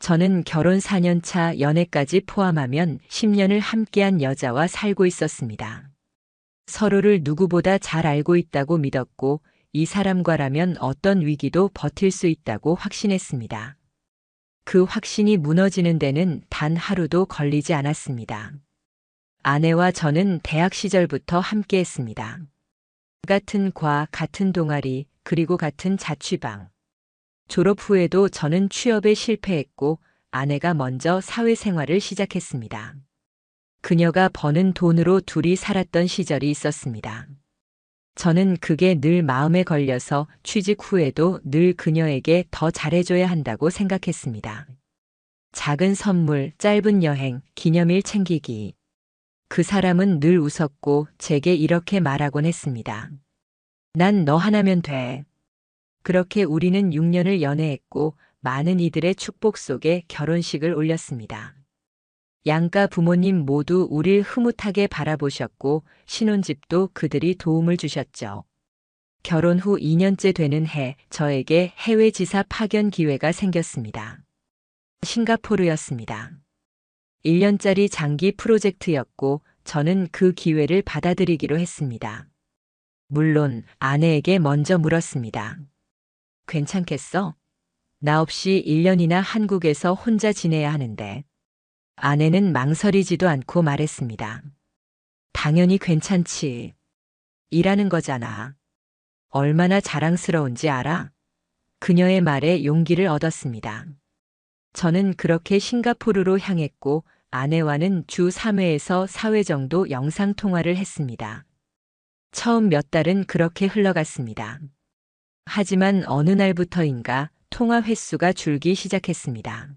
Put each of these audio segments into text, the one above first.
저는 결혼 4년 차 연애까지 포함하면 10년을 함께한 여자와 살고 있었습니다. 서로를 누구보다 잘 알고 있다고 믿었고 이 사람과라면 어떤 위기도 버틸 수 있다고 확신했습니다. 그 확신이 무너지는 데는 단 하루도 걸리지 않았습니다. 아내와 저는 대학 시절부터 함께했습니다. 같은 과, 같은 동아리, 그리고 같은 자취방. 졸업 후에도 저는 취업에 실패했고 아내가 먼저 사회생활을 시작했습니다. 그녀가 버는 돈으로 둘이 살았던 시절이 있었습니다. 저는 그게 늘 마음에 걸려서 취직 후에도 늘 그녀에게 더 잘해줘야 한다고 생각했습니다. 작은 선물, 짧은 여행, 기념일 챙기기. 그 사람은 늘 웃었고 제게 이렇게 말하곤 했습니다. 난 너 하나면 돼. 그렇게 우리는 6년을 연애했고 많은 이들의 축복 속에 결혼식을 올렸습니다. 양가 부모님 모두 우릴 흐뭇하게 바라보셨고 신혼집도 그들이 도움을 주셨죠. 결혼 후 2년째 되는 해 저에게 해외 지사 파견 기회가 생겼습니다. 싱가포르였습니다. 1년짜리 장기 프로젝트였고 저는 그 기회를 받아들이기로 했습니다. 물론 아내에게 먼저 물었습니다. 괜찮겠어? 나 없이 1년이나 한국에서 혼자 지내야 하는데. 아내는 망설이지도 않고 말했습니다. 당연히 괜찮지. 일하는 거잖아. 얼마나 자랑스러운지 알아? 그녀의 말에 용기를 얻었습니다. 저는 그렇게 싱가포르로 향했고 아내와는 주 3회에서 4회 정도 영상통화를 했습니다. 처음 몇 달은 그렇게 흘러갔습니다. 하지만 어느 날부터인가 통화 횟수가 줄기 시작했습니다.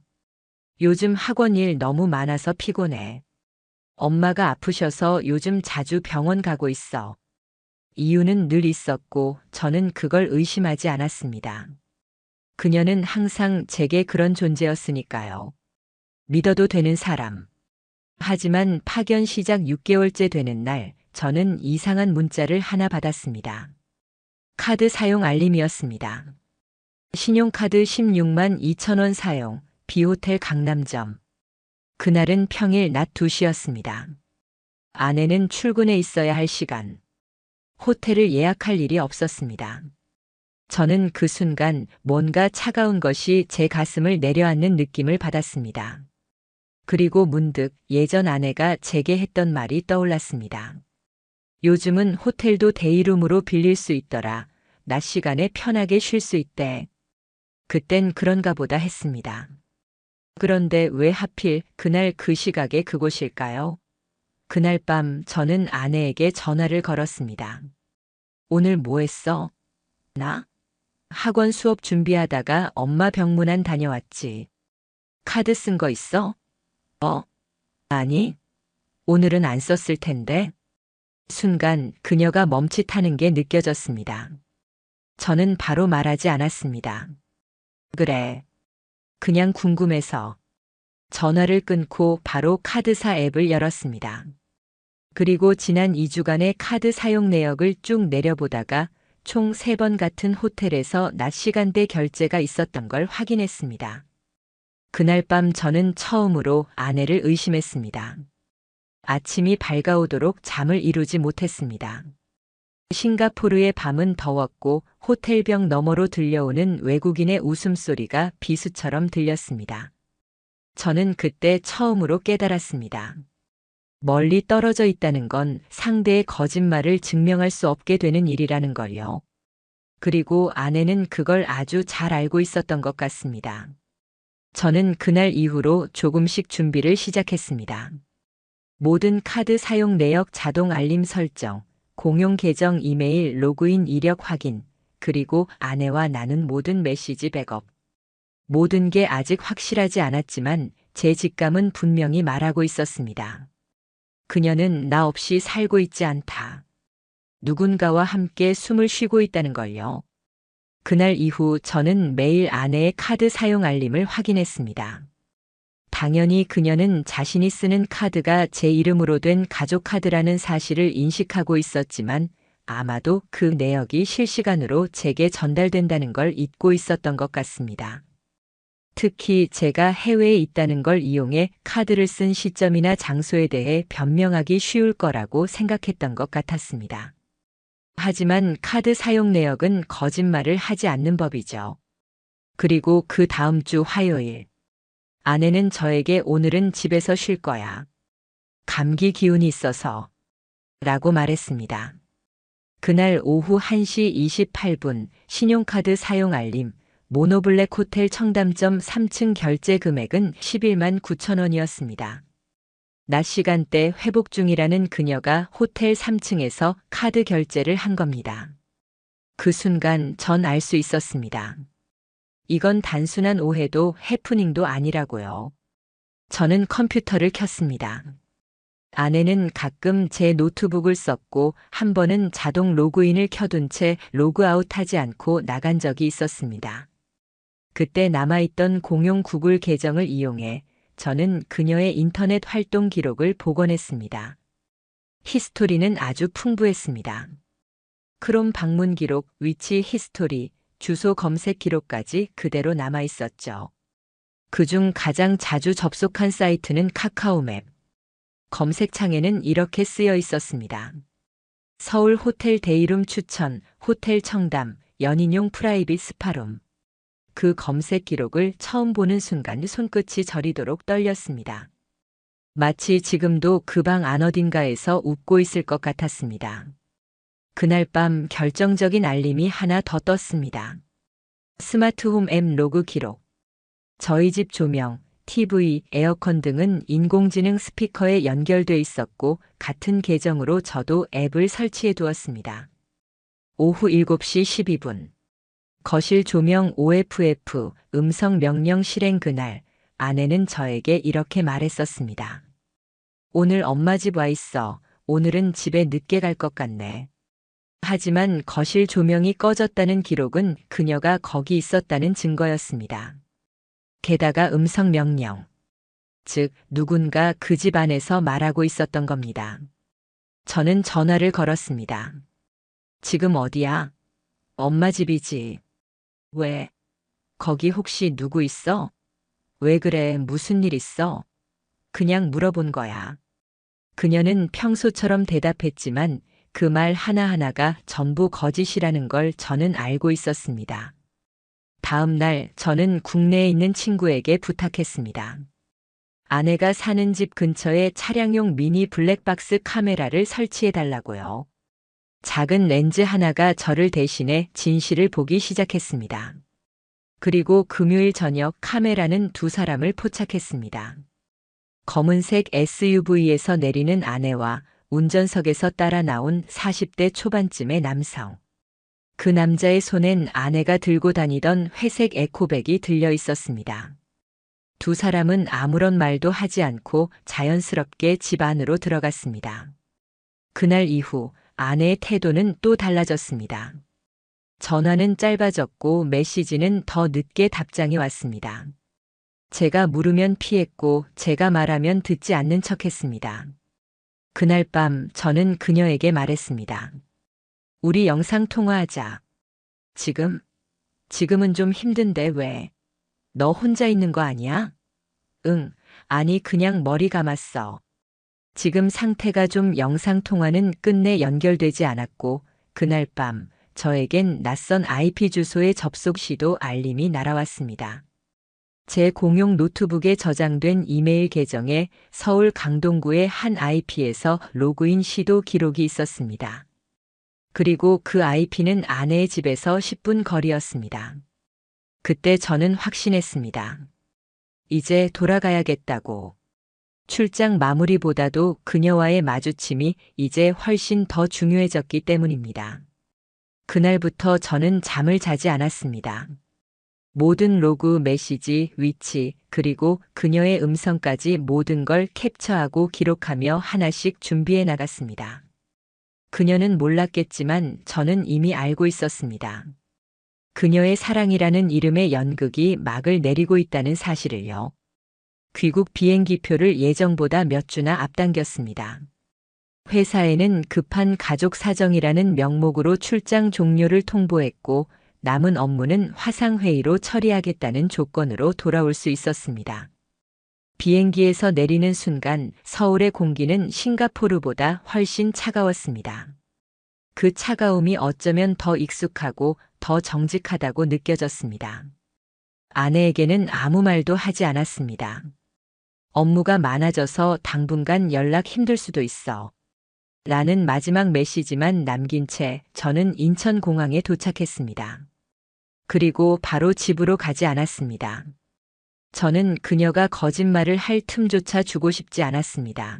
요즘 학원 일 너무 많아서 피곤해. 엄마가 아프셔서 요즘 자주 병원 가고 있어. 이유는 늘 있었고 저는 그걸 의심하지 않았습니다. 그녀는 항상 제게 그런 존재였으니까요. 믿어도 되는 사람. 하지만 파견 시작 6개월째 되는 날 저는 이상한 문자를 하나 받았습니다. 카드 사용 알림이었습니다. 신용카드 16만 2천 원 사용, B호텔 강남점. 그날은 평일 낮 2시였습니다. 아내는 출근해 있어야 할 시간. 호텔을 예약할 일이 없었습니다. 저는 그 순간 뭔가 차가운 것이 제 가슴을 내려앉는 느낌을 받았습니다. 그리고 문득 예전 아내가 제게 했던 말이 떠올랐습니다. 요즘은 호텔도 데이룸으로 빌릴 수 있더라. 낮 시간에 편하게 쉴 수 있대. 그땐 그런가 보다 했습니다. 그런데 왜 하필 그날 그 시각에 그곳일까요? 그날 밤 저는 아내에게 전화를 걸었습니다. 오늘 뭐 했어? 나? 학원 수업 준비하다가 엄마 병문안 다녀왔지. 카드 쓴 거 있어? 아니. 오늘은 안 썼을 텐데. 순간 그녀가 멈칫하는 게 느껴졌습니다. 저는 바로 말하지 않았습니다. 그래. 그냥 궁금해서. 전화를 끊고 바로 카드사 앱을 열었습니다. 그리고 지난 2주간의 카드 사용 내역을 쭉 내려보다가 총 3번 같은 호텔에서 낮 시간대 결제가 있었던 걸 확인했습니다. 그날 밤 저는 처음으로 아내를 의심했습니다. 아침이 밝아오도록 잠을 이루지 못했습니다. 싱가포르의 밤은 더웠고 호텔벽 너머로 들려오는 외국인의 웃음소리가 비수처럼 들렸습니다. 저는 그때 처음으로 깨달았습니다. 멀리 떨어져 있다는 건 상대의 거짓말을 증명할 수 없게 되는 일이라는 걸요. 그리고 아내는 그걸 아주 잘 알고 있었던 것 같습니다. 저는 그날 이후로 조금씩 준비를 시작했습니다. 모든 카드 사용 내역 자동 알림 설정, 공용 계정 이메일 로그인 이력 확인, 그리고 아내와 나눈 모든 메시지 백업. 모든 게 아직 확실하지 않았지만 제 직감은 분명히 말하고 있었습니다. 그녀는 나 없이 살고 있지 않다. 누군가와 함께 숨을 쉬고 있다는 걸요. 그날 이후 저는 매일 아내의 카드 사용 알림을 확인했습니다. 당연히 그녀는 자신이 쓰는 카드가 제 이름으로 된 가족 카드라는 사실을 인식하고 있었지만 아마도 그 내역이 실시간으로 제게 전달된다는 걸 잊고 있었던 것 같습니다. 특히 제가 해외에 있다는 걸 이용해 카드를 쓴 시점이나 장소에 대해 변명하기 쉬울 거라고 생각했던 것 같았습니다. 하지만 카드 사용 내역은 거짓말을 하지 않는 법이죠. 그리고 그 다음 주 화요일, 아내는 저에게 오늘은 집에서 쉴 거야. 감기 기운이 있어서 라고 말했습니다. 그날 오후 1시 28분 신용카드 사용 알림, 모노블랙 호텔 청담점 3층 결제 금액은 11만 9천 원이었습니다. 낮 시간대 회복 중이라는 그녀가 호텔 3층에서 카드 결제를 한 겁니다. 그 순간 전 알 수 있었습니다. 이건 단순한 오해도 해프닝도 아니라고요. 저는 컴퓨터를 켰습니다. 아내는 가끔 제 노트북을 썼고 한 번은 자동 로그인을 켜둔 채 로그아웃하지 않고 나간 적이 있었습니다. 그때 남아있던 공용 구글 계정을 이용해 저는 그녀의 인터넷 활동 기록을 복원했습니다. 히스토리는 아주 풍부했습니다. 크롬 방문 기록, 위치 히스토리, 주소 검색 기록까지 그대로 남아있었죠. 그중 가장 자주 접속한 사이트는 카카오맵. 검색창에는 이렇게 쓰여 있었습니다. 서울 호텔 데이룸 추천, 호텔 청담, 연인용 프라이빗 스파룸. 그 검색 기록을 처음 보는 순간 손끝이 저리도록 떨렸습니다. 마치 지금도 그 방 안 어딘가에서 웃고 있을 것 같았습니다. 그날 밤 결정적인 알림이 하나 더 떴습니다. 스마트홈 앱 로그 기록. 저희 집 조명, TV, 에어컨 등은 인공지능 스피커에 연결돼 있었고 같은 계정으로 저도 앱을 설치해 두었습니다. 오후 7시 12분. 거실 조명 OFF 음성 명령 실행 그날 아내는 저에게 이렇게 말했었습니다. 오늘 엄마 집 와 있어. 오늘은 집에 늦게 갈 것 같네. 하지만 거실 조명이 꺼졌다는 기록은 그녀가 거기 있었다는 증거였습니다. 게다가 음성 명령. 즉, 누군가 그 집 안에서 말하고 있었던 겁니다. 저는 전화를 걸었습니다. 지금 어디야? 엄마 집이지. 왜? 거기 혹시 누구 있어? 왜 그래? 무슨 일 있어? 그냥 물어본 거야. 그녀는 평소처럼 대답했지만 그 말 하나하나가 전부 거짓이라는 걸 저는 알고 있었습니다. 다음 날 저는 국내에 있는 친구에게 부탁했습니다. 아내가 사는 집 근처에 차량용 미니 블랙박스 카메라를 설치해 달라고요. 작은 렌즈 하나가 저를 대신해 진실을 보기 시작했습니다. 그리고 금요일 저녁 카메라는 두 사람을 포착했습니다. 검은색 SUV에서 내리는 아내와 운전석에서 따라 나온 40대 초반쯤의 남성. 그 남자의 손엔 아내가 들고 다니던 회색 에코백이 들려 있었습니다. 두 사람은 아무런 말도 하지 않고 자연스럽게 집 안으로 들어갔습니다. 그날 이후 아내의 태도는 또 달라졌습니다. 전화는 짧아졌고 메시지는 더 늦게 답장이 왔습니다. 제가 물으면 피했고 제가 말하면 듣지 않는 척했습니다. 그날 밤 저는 그녀에게 말했습니다. 우리 영상통화하자. 지금은 좀 힘든데 왜? 너 혼자 있는 거 아니야? 응, 아니 그냥 머리 감았어. 지금 상태가 좀 영상통화는 끝내 연결되지 않았고 그날 밤 저에겐 낯선 IP 주소의 접속 시도 알림이 날아왔습니다. 제 공용 노트북에 저장된 이메일 계정에 서울 강동구의 한 IP에서 로그인 시도 기록이 있었습니다. 그리고 그 IP는 아내의 집에서 10분 거리였습니다. 그때 저는 확신했습니다. 이제 돌아가야겠다고. 출장 마무리보다도 그녀와의 마주침이 이제 훨씬 더 중요해졌기 때문입니다. 그날부터 저는 잠을 자지 않았습니다. 모든 로그, 메시지, 위치, 그리고 그녀의 음성까지 모든 걸 캡처하고 기록하며 하나씩 준비해 나갔습니다. 그녀는 몰랐겠지만 저는 이미 알고 있었습니다. 그녀의 사랑이라는 이름의 연극이 막을 내리고 있다는 사실을요. 귀국 비행기표를 예정보다 몇 주나 앞당겼습니다. 회사에는 급한 가족 사정이라는 명목으로 출장 종료를 통보했고 남은 업무는 화상회의로 처리하겠다는 조건으로 돌아올 수 있었습니다. 비행기에서 내리는 순간 서울의 공기는 싱가포르보다 훨씬 차가웠습니다. 그 차가움이 어쩌면 더 익숙하고 더 정직하다고 느껴졌습니다. 아내에게는 아무 말도 하지 않았습니다. 업무가 많아져서 당분간 연락 힘들 수도 있어. 라는 마지막 메시지만 남긴 채 저는 인천공항에 도착했습니다. 그리고 바로 집으로 가지 않았습니다. 저는 그녀가 거짓말을 할 틈조차 주고 싶지 않았습니다.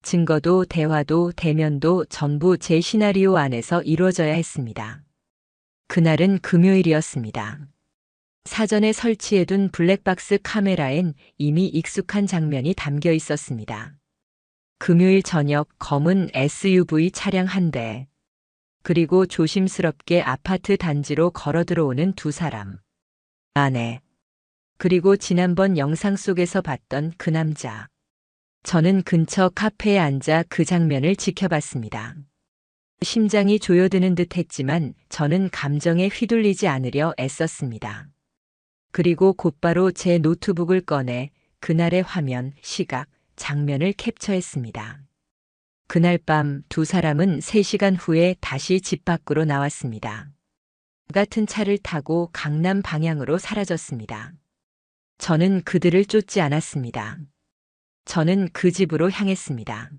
증거도 대화도 대면도 전부 제 시나리오 안에서 이루어져야 했습니다. 그날은 금요일이었습니다. 사전에 설치해둔 블랙박스 카메라엔 이미 익숙한 장면이 담겨 있었습니다. 금요일 저녁 검은 SUV 차량 한 대, 그리고 조심스럽게 아파트 단지로 걸어 들어오는 두 사람. 아내, 그리고 지난번 영상 속에서 봤던 그 남자. 저는 근처 카페에 앉아 그 장면을 지켜봤습니다. 심장이 조여드는 듯 했지만 저는 감정에 휘둘리지 않으려 애썼습니다. 그리고 곧바로 제 노트북을 꺼내 그날의 화면, 시각, 장면을 캡처했습니다. 그날 밤 두 사람은 3시간 후에 다시 집 밖으로 나왔습니다. 같은 차를 타고 강남 방향으로 사라졌습니다. 저는 그들을 쫓지 않았습니다. 저는 그 집으로 향했습니다.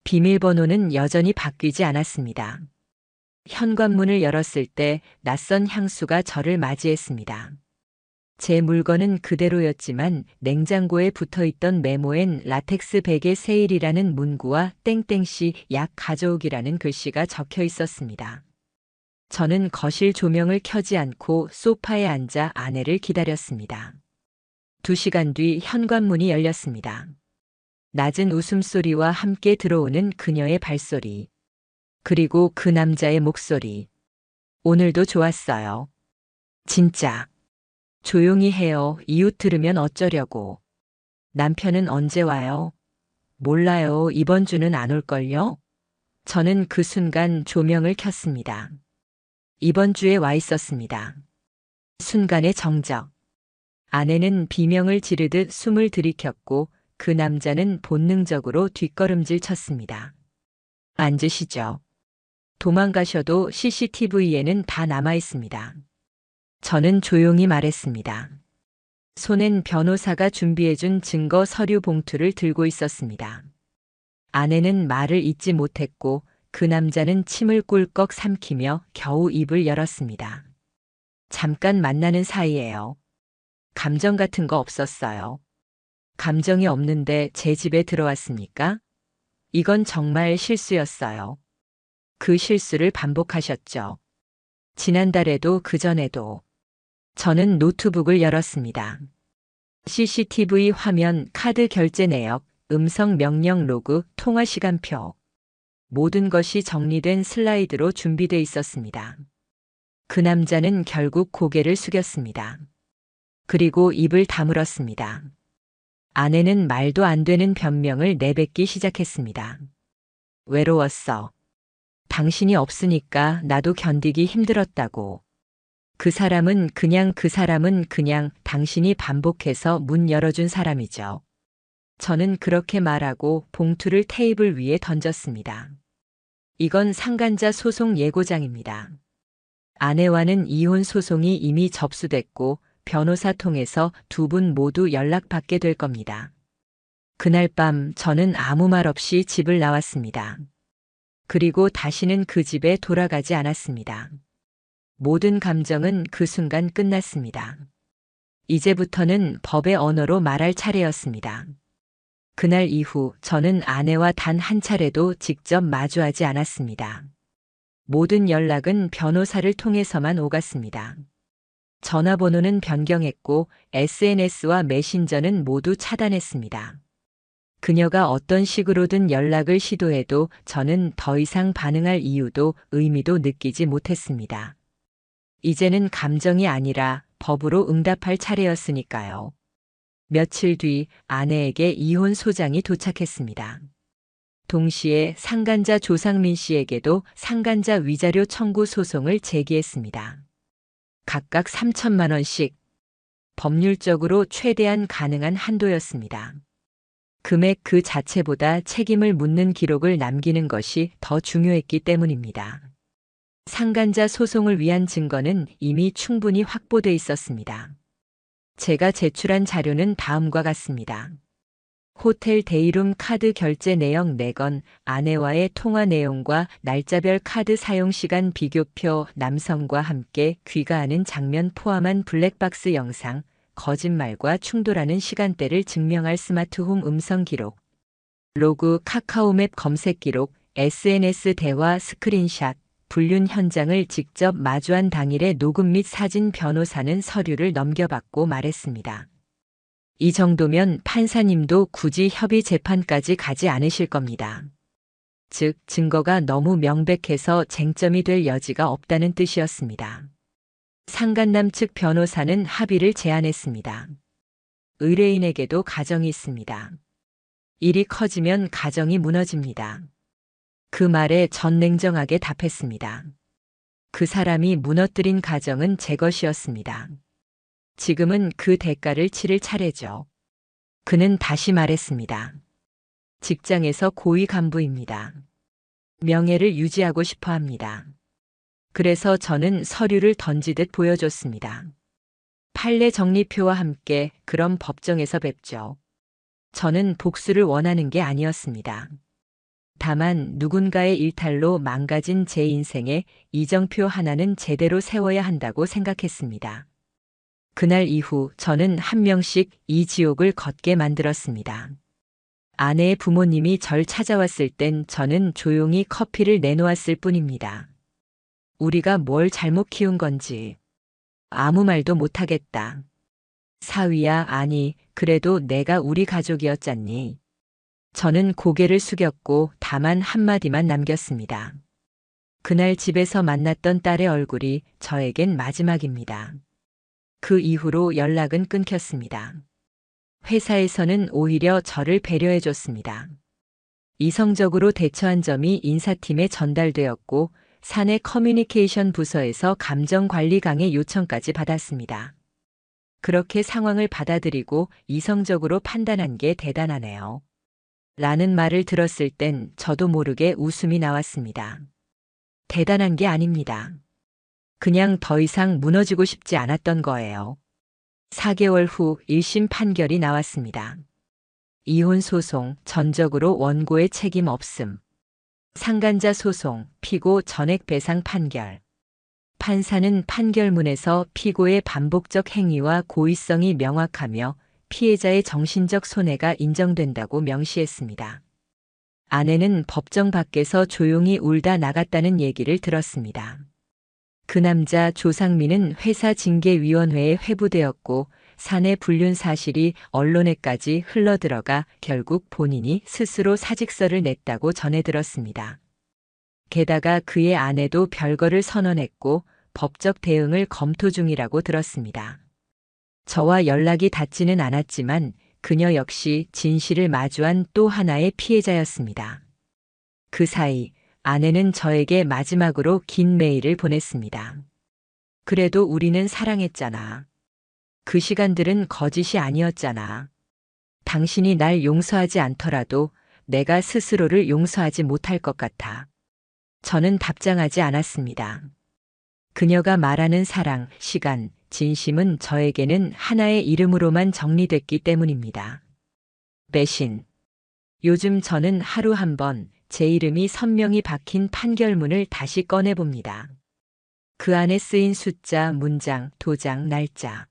비밀번호는 여전히 바뀌지 않았습니다. 현관문을 열었을 때 낯선 향수가 저를 맞이했습니다. 제 물건은 그대로였지만 냉장고에 붙어있던 메모엔 라텍스 베개 세일이라는 문구와 땡땡씨 약 가져오기라는 글씨가 적혀 있었습니다. 저는 거실 조명을 켜지 않고 소파에 앉아 아내를 기다렸습니다. 2시간 뒤 현관문이 열렸습니다. 낮은 웃음소리와 함께 들어오는 그녀의 발소리. 그리고 그 남자의 목소리. 오늘도 좋았어요. 진짜. 조용히 해요. 이웃 들으면 어쩌려고. 남편은 언제 와요? 몰라요. 이번 주는 안 올걸요? 저는 그 순간 조명을 켰습니다. 이번 주에 와 있었습니다. 순간의 정적. 아내는 비명을 지르듯 숨을 들이켰고 그 남자는 본능적으로 뒷걸음질 쳤습니다. 앉으시죠. 도망가셔도 CCTV에는 다 남아 있습니다. 저는 조용히 말했습니다. 손엔 변호사가 준비해준 증거 서류 봉투를 들고 있었습니다. 아내는 말을 잇지 못했고 그 남자는 침을 꿀꺽 삼키며 겨우 입을 열었습니다. 잠깐 만나는 사이예요. 감정 같은 거 없었어요. 감정이 없는데 제 집에 들어왔습니까? 이건 정말 실수였어요. 그 실수를 반복하셨죠. 지난달에도 그전에도. 저는 노트북을 열었습니다. CCTV 화면, 카드 결제 내역, 음성 명령 로그, 통화 시간표. 모든 것이 정리된 슬라이드로 준비돼 있었습니다. 그 남자는 결국 고개를 숙였습니다. 그리고 입을 다물었습니다. 아내는 말도 안 되는 변명을 내뱉기 시작했습니다. 외로웠어. 당신이 없으니까 나도 견디기 힘들었다고. 그 사람은 그냥 당신이 반복해서 문 열어준 사람이죠. 저는 그렇게 말하고 봉투를 테이블 위에 던졌습니다. 이건 상간자 소송 예고장입니다. 아내와는 이혼 소송이 이미 접수됐고 변호사 통해서 두 분 모두 연락받게 될 겁니다. 그날 밤 저는 아무 말 없이 집을 나왔습니다. 그리고 다시는 그 집에 돌아가지 않았습니다. 모든 감정은 그 순간 끝났습니다. 이제부터는 법의 언어로 말할 차례였습니다. 그날 이후 저는 아내와 단 한 차례도 직접 마주하지 않았습니다. 모든 연락은 변호사를 통해서만 오갔습니다. 전화번호는 변경했고 SNS와 메신저는 모두 차단했습니다. 그녀가 어떤 식으로든 연락을 시도해도 저는 더 이상 반응할 이유도 의미도 느끼지 못했습니다. 이제는 감정이 아니라 법으로 응답할 차례였으니까요. 며칠 뒤 아내에게 이혼 소장이 도착했습니다. 동시에 상간자 조상민 씨에게도 상간자 위자료 청구 소송을 제기했습니다. 각각 3천만 원씩. 법률적으로 최대한 가능한 한도였습니다. 금액 그 자체보다 책임을 묻는 기록을 남기는 것이 더 중요했기 때문입니다. 상간자 소송을 위한 증거는 이미 충분히 확보돼 있었습니다. 제가 제출한 자료는 다음과 같습니다. 호텔 데이룸 카드 결제 내역 4건, 아내와의 통화 내용과 날짜별 카드 사용 시간 비교표, 남성과 함께 귀가하는 장면 포함한 블랙박스 영상, 거짓말과 충돌하는 시간대를 증명할 스마트홈 음성 기록, 로그, 카카오맵 검색 기록, SNS 대화 스크린샷, 불륜 현장을 직접 마주한 당일의 녹음 및 사진. 변호사는 서류를 넘겨받고 말했습니다. 이 정도면 판사님도 굳이 협의 재판까지 가지 않으실 겁니다. 즉, 증거가 너무 명백해서 쟁점이 될 여지가 없다는 뜻이었습니다. 상간남 측 변호사는 합의를 제안했습니다. 의뢰인에게도 가정이 있습니다. 일이 커지면 가정이 무너집니다. 그 말에 전 냉정하게 답했습니다. 그 사람이 무너뜨린 가정은 제 것이었습니다. 지금은 그 대가를 치를 차례죠. 그는 다시 말했습니다. 직장에서 고위 간부입니다. 명예를 유지하고 싶어 합니다. 그래서 저는 서류를 던지듯 보여줬습니다. 판례 정리표와 함께 그럼 법정에서 뵙죠. 저는 복수를 원하는 게 아니었습니다. 다만 누군가의 일탈로 망가진 제 인생에 이정표 하나는 제대로 세워야 한다고 생각했습니다. 그날 이후 저는 한 명씩 이 지옥을 걷게 만들었습니다. 아내의 부모님이 절 찾아왔을 땐 저는 조용히 커피를 내놓았을 뿐입니다. 우리가 뭘 잘못 키운 건지 아무 말도 못하겠다. 사위야, 아니, 그래도 내가 우리 가족이었잖니. 저는 고개를 숙였고 다만 한마디만 남겼습니다. 그날 집에서 만났던 딸의 얼굴이 저에겐 마지막입니다. 그 이후로 연락은 끊겼습니다. 회사에서는 오히려 저를 배려해줬습니다. 이성적으로 대처한 점이 인사팀에 전달되었고 사내 커뮤니케이션 부서에서 감정관리 강의 요청까지 받았습니다. 그렇게 상황을 받아들이고 이성적으로 판단한 게 대단하네요. 라는 말을 들었을 땐 저도 모르게 웃음이 나왔습니다. 대단한 게 아닙니다. 그냥 더 이상 무너지고 싶지 않았던 거예요. 4개월 후 1심 판결이 나왔습니다. 이혼 소송, 전적으로 원고의 책임 없음. 상간자 소송, 피고 전액 배상 판결. 판사는 판결문에서 피고의 반복적 행위와 고의성이 명확하며 피해자의 정신적 손해가 인정된다고 명시했습니다. 아내는 법정 밖에서 조용히 울다 나갔다는 얘기를 들었습니다. 그 남자 조상민은 회사 징계위원회에 회부되었고 사내 불륜 사실이 언론에까지 흘러들어가 결국 본인이 스스로 사직서를 냈다고 전해 들었습니다. 게다가 그의 아내도 별거를 선언했고 법적 대응을 검토 중이라고 들었습니다. 저와 연락이 닿지는 않았지만 그녀 역시 진실을 마주한 또 하나의 피해자였습니다. 그 사이 아내는 저에게 마지막으로 긴 메일을 보냈습니다. 그래도 우리는 사랑했잖아. 그 시간들은 거짓이 아니었잖아. 당신이 날 용서하지 않더라도 내가 스스로를 용서하지 못할 것 같아. 저는 답장하지 않았습니다. 그녀가 말하는 사랑, 시간, 진심은 저에게는 하나의 이름으로만 정리됐기 때문입니다. 배신. 요즘 저는 하루 한 번 제 이름이 선명히 박힌 판결문을 다시 꺼내봅니다. 그 안에 쓰인 숫자, 문장, 도장, 날짜.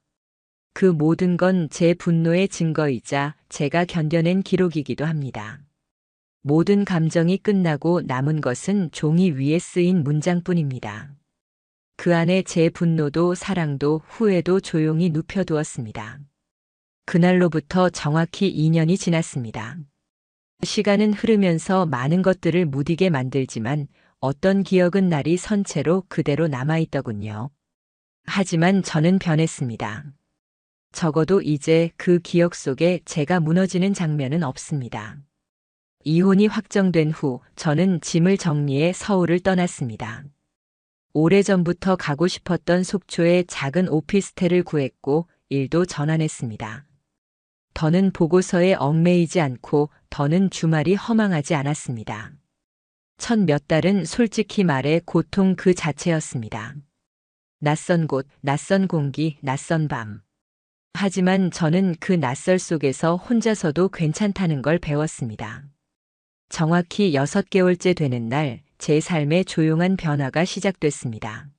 그 모든 건 제 분노의 증거이자 제가 견뎌낸 기록이기도 합니다. 모든 감정이 끝나고 남은 것은 종이 위에 쓰인 문장뿐입니다. 그 안에 제 분노도 사랑도 후회도 조용히 눕혀두었습니다. 그날로부터 정확히 2년이 지났습니다. 시간은 흐르면서 많은 것들을 무디게 만들지만 어떤 기억은 날이 선 채로 그대로 남아있더군요. 하지만 저는 변했습니다. 적어도 이제 그 기억 속에 제가 무너지는 장면은 없습니다. 이혼이 확정된 후 저는 짐을 정리해 서울을 떠났습니다. 오래전부터 가고 싶었던 속초에 작은 오피스텔을 구했고 일도 전환했습니다. 더는 보고서에 얽매이지 않고 더는 주말이 허망하지 않았습니다. 첫 몇 달은 솔직히 말해 고통 그 자체였습니다. 낯선 곳, 낯선 공기, 낯선 밤. 하지만 저는 그 낯설 속에서 혼자서도 괜찮다는 걸 배웠습니다. 정확히 6개월째 되는 날, 제 삶에 조용한 변화가 시작됐습니다.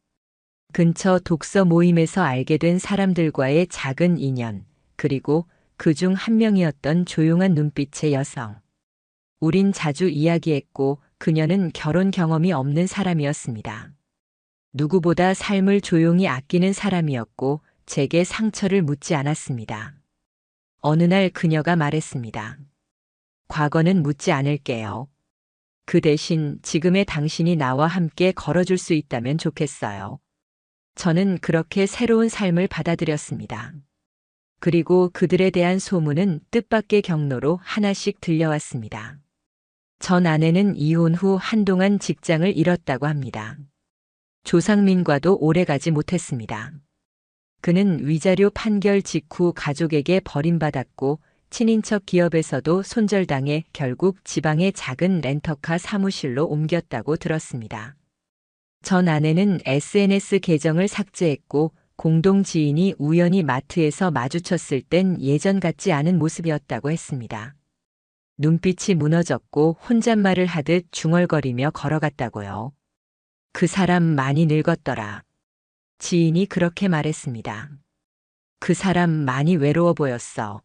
근처 독서 모임에서 알게 된 사람들과의 작은 인연, 그리고 그중 한 명이었던 조용한 눈빛의 여성. 우린 자주 이야기했고 그녀는 결혼 경험이 없는 사람이었습니다. 누구보다 삶을 조용히 아끼는 사람이었고 제게 상처를 묻지 않았습니다. 어느 날 그녀가 말했습니다. 과거는 묻지 않을게요. 그 대신 지금의 당신이 나와 함께 걸어줄 수 있다면 좋겠어요. 저는 그렇게 새로운 삶을 받아들였습니다. 그리고 그들에 대한 소문은 뜻밖의 경로로 하나씩 들려왔습니다. 전 아내는 이혼 후 한동안 직장을 잃었다고 합니다. 조상민과도 오래가지 못했습니다. 그는 위자료 판결 직후 가족에게 버림받았고 친인척 기업에서도 손절당해 결국 지방의 작은 렌터카 사무실로 옮겼다고 들었습니다. 전 아내는 SNS 계정을 삭제했고 공동 지인이 우연히 마트에서 마주쳤을 땐 예전 같지 않은 모습이었다고 했습니다. 눈빛이 무너졌고 혼잣말을 하듯 중얼거리며 걸어갔다고요. 그 사람 많이 늙었더라. 지인이 그렇게 말했습니다. 그 사람 많이 외로워 보였어.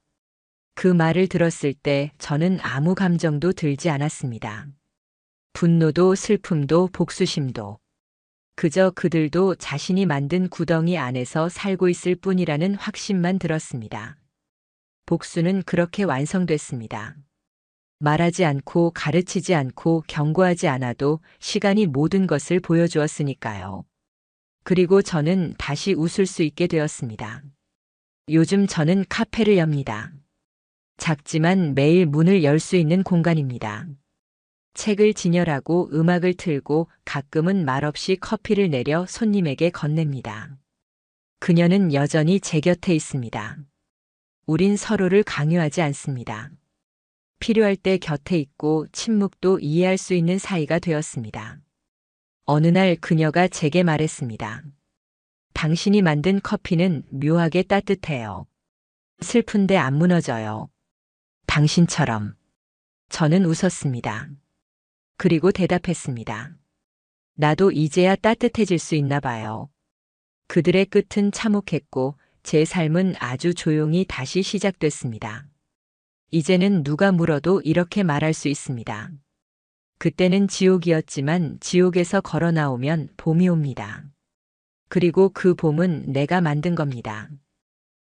그 말을 들었을 때 저는 아무 감정도 들지 않았습니다. 분노도 슬픔도 복수심도. 그저 그들도 자신이 만든 구덩이 안에서 살고 있을 뿐이라는 확신만 들었습니다. 복수는 그렇게 완성됐습니다. 말하지 않고 가르치지 않고 경고하지 않아도 시간이 모든 것을 보여주었으니까요. 그리고 저는 다시 웃을 수 있게 되었습니다. 요즘 저는 카페를 엽니다. 작지만 매일 문을 열 수 있는 공간입니다. 책을 진열하고 음악을 틀고 가끔은 말없이 커피를 내려 손님에게 건넵니다. 그녀는 여전히 제 곁에 있습니다. 우린 서로를 강요하지 않습니다. 필요할 때 곁에 있고 침묵도 이해할 수 있는 사이가 되었습니다. 어느 날 그녀가 제게 말했습니다. 당신이 만든 커피는 묘하게 따뜻해요. 슬픈데 안 무너져요. 당신처럼. 저는 웃었습니다. 그리고 대답했습니다. 나도 이제야 따뜻해질 수 있나 봐요. 그들의 끝은 참혹했고 제 삶은 아주 조용히 다시 시작됐습니다. 이제는 누가 물어도 이렇게 말할 수 있습니다. 그때는 지옥이었지만 지옥에서 걸어 나오면 봄이 옵니다. 그리고 그 봄은 내가 만든 겁니다.